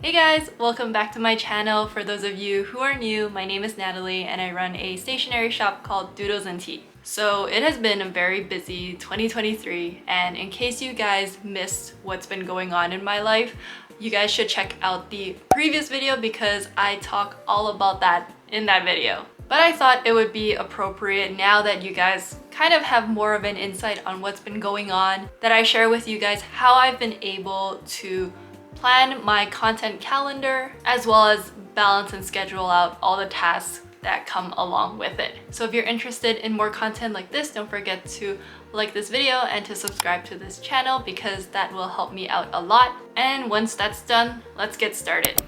Hey guys, welcome back to my channel. For those of you who are new, my name is Natalie and I run a stationery shop called DoodlesnTea. So it has been a very busy 2023, and in case you guys missed what's been going on in my life, you guys should check out the previous video because I talk all about that in that video. But I thought it would be appropriate now that you guys kind of have more of an insight on what's been going on, that I share with you guys how I've been able to plan my content calendar as well as balance and schedule out all the tasks that come along with it. So if you're interested in more content like this, don't forget to like this video and to subscribe to this channel because that will help me out a lot. And once that's done, let's get started.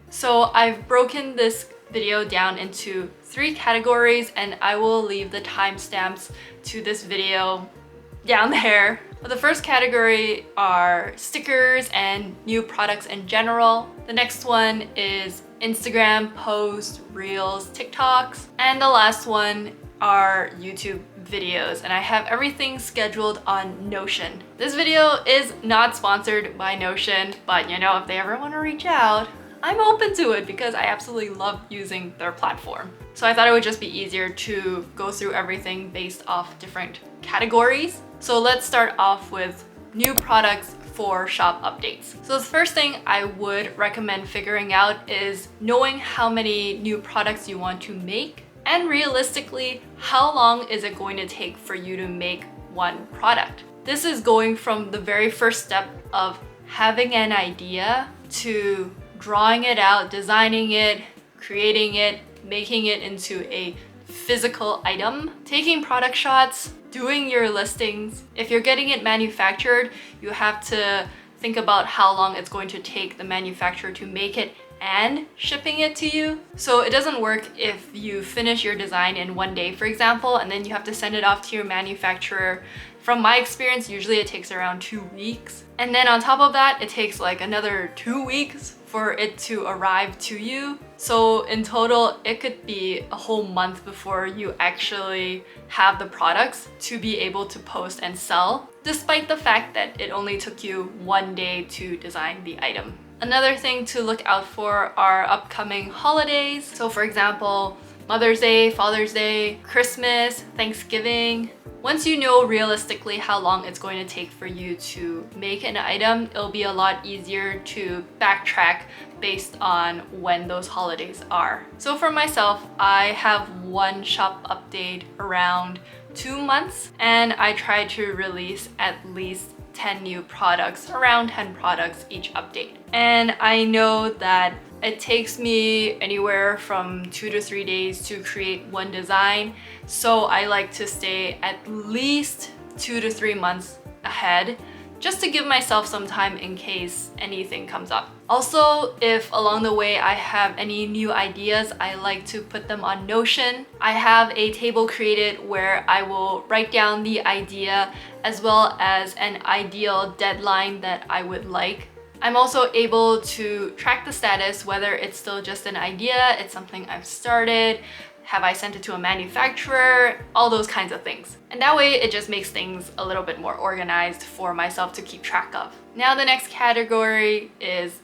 So I've broken this video down into 3 categories and I will leave the timestamps to this video down there. The first category are stickers and new products in general. The next one is Instagram posts, Reels, TikToks. And the last one are YouTube videos. And I have everything scheduled on Notion. This video is not sponsored by Notion, but you know, if they ever want to reach out, I'm open to it because I absolutely love using their platform. So I thought it would just be easier to go through everything based off different categories. So let's start off with new products for shop updates. So the first thing I would recommend figuring out is knowing how many new products you want to make, and realistically, how long is it going to take for you to make one product. This is going from the very first step of having an idea to drawing it out, designing it, creating it, making it into a physical item, taking product shots, doing your listings. If you're getting it manufactured, you have to think about how long it's going to take the manufacturer to make it and shipping it to you. So it doesn't work if you finish your design in one day, for example, and then you have to send it off to your manufacturer. From my experience, usually it takes around 2 weeks. And then on top of that, it takes like another 2 weeks for it to arrive to you. So in total, it could be a whole month before you actually have the products to be able to post and sell, despite the fact that it only took you 1 day to design the item. Another thing to look out for are upcoming holidays. So for example, Mother's Day, Father's Day, Christmas, Thanksgiving. Once you know realistically how long it's going to take for you to make an item, it'll be a lot easier to backtrack based on when those holidays are. So for myself, I have one shop update around 2 months, and I try to release at least 10 new products, around 10 products each update. And I know that it takes me anywhere from 2 to 3 days to create one design. So I like to stay at least 2 to 3 months ahead, just to give myself some time in case anything comes up. Also, if along the way I have any new ideas, I like to put them on Notion. I have a table created where I will write down the idea as well as an ideal deadline that I would like. I'm also able to track the status, whether it's still just an idea, it's something I've started, have I sent it to a manufacturer, all those kinds of things. And that way it just makes things a little bit more organized for myself to keep track of. Now the next category is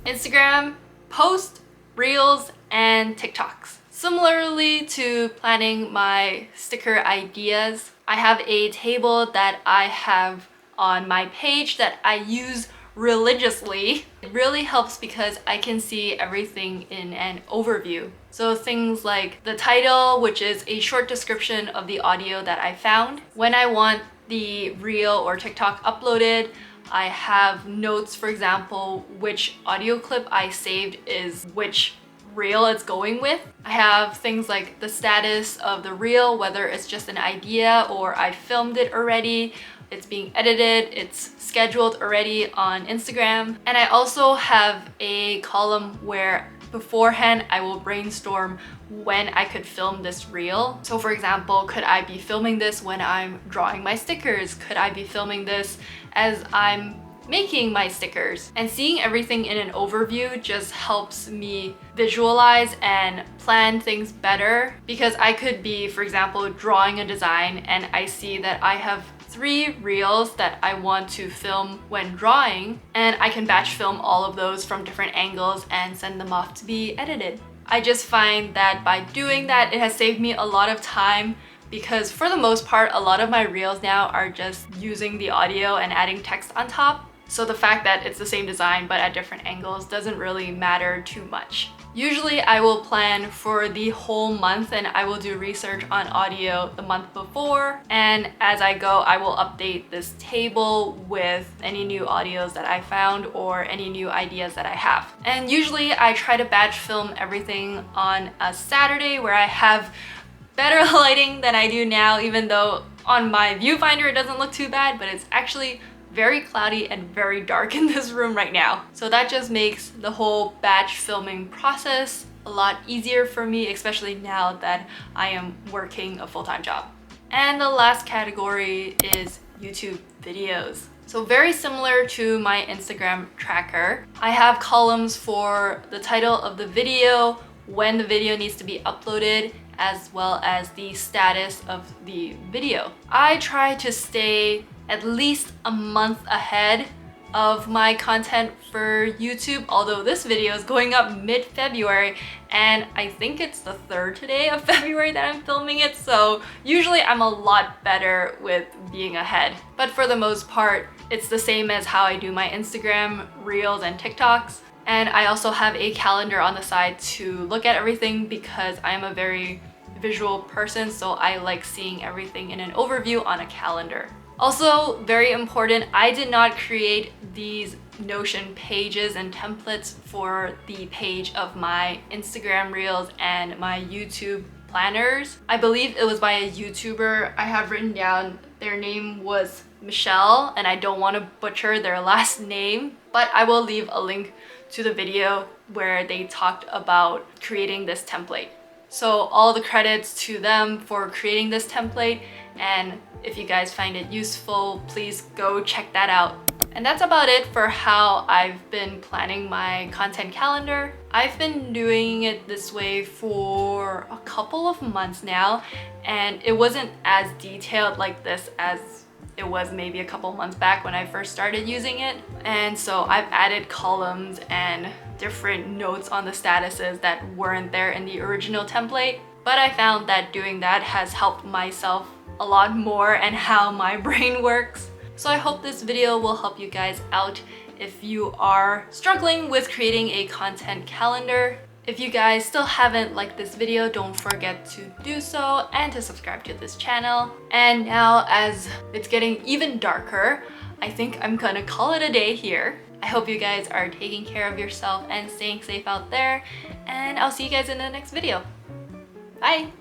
Instagram, posts, Reels, and TikToks. Similarly to planning my sticker ideas, I have a table that I have on my page that I use religiously. It really helps because I can see everything in an overview. So things like the title, which is a short description of the audio that I found. When I want the reel or TikTok uploaded, I have notes, for example, which audio clip I saved is which reel it's going with. I have things like the status of the reel, whether it's just an idea or I filmed it already, it's being edited, it's scheduled already on Instagram. And I also have a column where beforehand I will brainstorm when I could film this reel. So for example, could I be filming this when I'm drawing my stickers? Could I be filming this as I'm making my stickers? And seeing everything in an overview just helps me visualize and plan things better, because I could be, for example, drawing a design and I see that I have 3 reels that I want to film when drawing, and I can batch film all of those from different angles and send them off to be edited. I just find that by doing that, it has saved me a lot of time, because for the most part, a lot of my reels now are just using the audio and adding text on top. So the fact that it's the same design but at different angles doesn't really matter too much. Usually I will plan for the whole month and I will do research on audio the month before, and as I go I will update this table with any new audios that I found or any new ideas that I have. And usually I try to batch film everything on a Saturday where I have better lighting than I do now, even though on my viewfinder it doesn't look too bad, but it's actually very cloudy and very dark in this room right now. So that just makes the whole batch filming process a lot easier for me, especially now that I am working a full-time job. And the last category is YouTube videos. So very similar to my Instagram tracker, I have columns for the title of the video, when the video needs to be uploaded, as well as the status of the video. I try to stay at least a month ahead of my content for YouTube, although this video is going up mid-February and I think it's the 3rd today of February that I'm filming it, so usually I'm a lot better with being ahead. But for the most part, it's the same as how I do my Instagram, Reels, and TikToks. And I also have a calendar on the side to look at everything because I am a very visual person, so I like seeing everything in an overview on a calendar. Also, very important, I did not create these Notion pages and templates for the page of my Instagram Reels and my YouTube planners. I believe it was by a YouTuber. I have written down their name was Michelle, and I don't want to butcher their last name, but I will leave a link to the video where they talked about creating this template. So all the credits to them for creating this template, and if you guys find it useful, please go check that out. And that's about it for how I've been planning my content calendar. I've been doing it this way for a couple of months now, and it wasn't as detailed like this as it was maybe a couple months back when I first started using it. And so I've added columns and different notes on the statuses that weren't there in the original template. But I found that doing that has helped myself a lot more and how my brain works. So I hope this video will help you guys out if you are struggling with creating a content calendar. If you guys still haven't liked this video, don't forget to do so and to subscribe to this channel. And now, as it's getting even darker, I think I'm gonna call it a day here. I hope you guys are taking care of yourself and staying safe out there, and I'll see you guys in the next video. Bye!